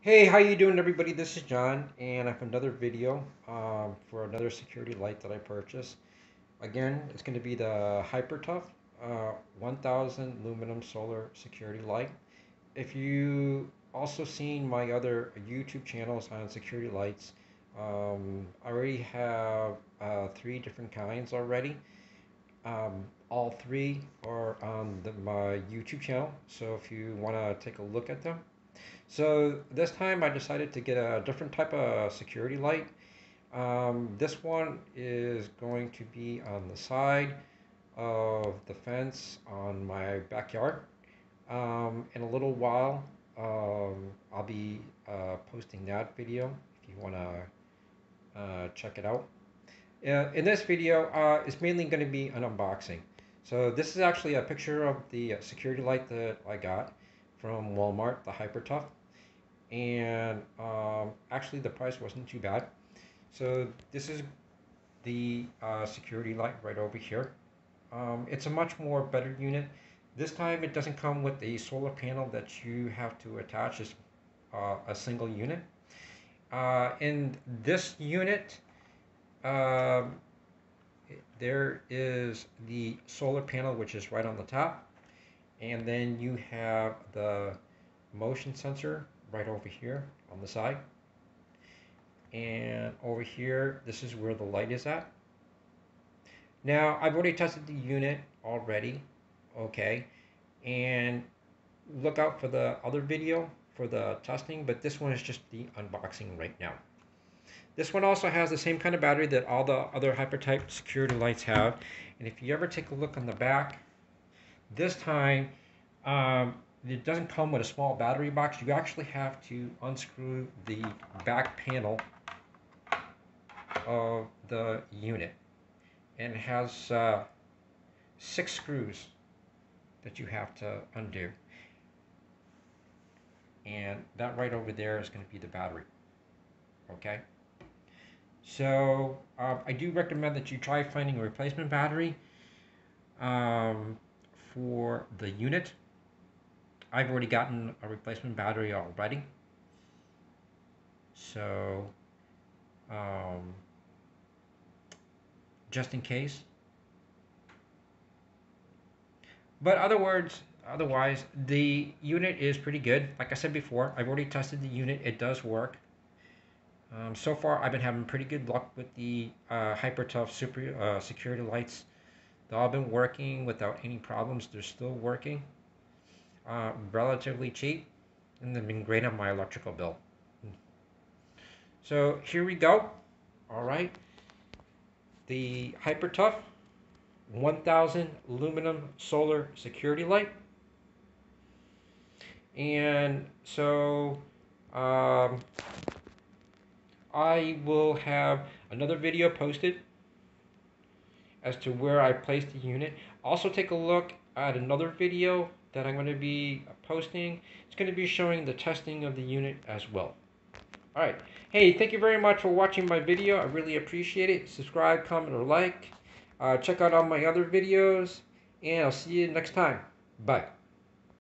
Hey, how you doing, everybody? This is John, and I have another video for another security light that I purchased. Again, it's going to be the HyperTough 1000 aluminum solar security light. If you also seen my other YouTube channels on security lights, I already have three different kinds already. All three are on my YouTube channel, so if you want to take a look at them. So this time I decided to get a different type of security light. This one is going to be on the side of the fence on my backyard. In a little while, I'll be posting that video if you want to check it out. In this video, it's mainly going to be an unboxing. So this is actually a picture of the security light that I got from Walmart, the HyperTough. And actually the price wasn't too bad. So this is the security light right over here. It's a much more better unit. This time it doesn't come with a solar panel that you have to attach as a single unit. In this unit, uh, there is the solar panel, which is right on the top, and then you have the motion sensor right over here on the side, and over here this is where the light is at. Now I've already tested the unit already, okay, and look out for the other video for the testing, but this one is just the unboxing right now. This one also has the same kind of battery that all the other HyperTough security lights have, and if you ever take a look on the back, this time it doesn't come with a small battery box. You actually have to unscrew the back panel of the unit, and it has 6 screws that you have to undo, and that right over there is going to be the battery. Okay, so I do recommend that you try finding a replacement battery for the unit. I've already gotten a replacement battery already, so just in case. But otherwise, the unit is pretty good. Like I said before, I've already tested the unit. It does work. So far, I've been having pretty good luck with the HyperTough Super security lights. They've all been working without any problems. They're still working. Relatively cheap, and they've been great on my electrical bill. So here we go. All right. The HyperTough 1000 aluminum solar security light. And so I will have another video posted as to where I placed the unit. Also take a look at another video that I'm going to be posting. It's going to be showing the testing of the unit as well. Alright, hey, thank you very much for watching my video. I really appreciate it. Subscribe, comment, or like. Check out all my other videos, and I'll see you next time. Bye.